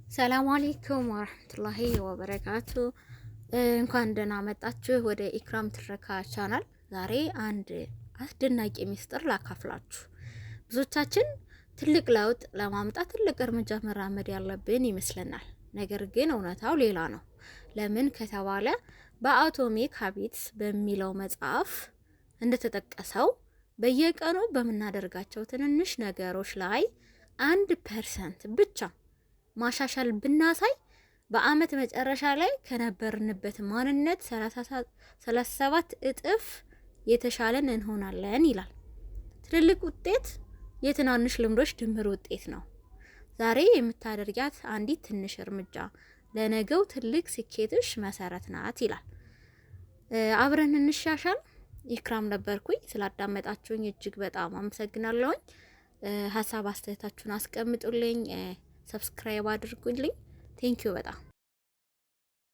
ሰላም አለይኩም ወራህመቱላሂ ወበረካቱ። እንኳን ደህና መጣችሁ ወደ ኢክራም ትረካ ቻናል። ዛሬ አንድ አስደናቂ ሚስጥር ላካፍላችሁ። ብዙዎቻችን ትልቅ ለውጥ ለማምጣት ትልቅ እርምጃ መራመድ ያለብን ይመስለናል። ነገር ግን እውነታው ሌላ ነው። ለምን ከተባለ በአቶሚክ ሀቢትስ በሚለው መጽሐፍ እንደተጠቀሰው በየቀኑ በምናደርጋቸው ትንንሽ ነገሮች ላይ 1% ብቻ ማሻሻል ብናሳይ በአመት መጨረሻ ላይ ከነበርንበት ማንነት 37 እጥፍ የተሻለን እንሆናለን ይላል። ትልቅ ውጤት የትናንሽ ልምዶች ድምር ውጤት ነው። ዛሬ የምታደርጊያት አንዲት ትንሽ እርምጃ ለነገው ትልቅ ስኬትሽ መሰረት ናት ይላል። አብረን እንሻሻል። ኢክራም ነበርኩኝ። ስላዳመጣችሁኝ እጅግ በጣም አመሰግናለሁኝ። ሀሳብ አስተያየታችሁን አስቀምጡልኝ። ሰብስክራይብ አድርጉልኝ። ቴንኪዩ በጣም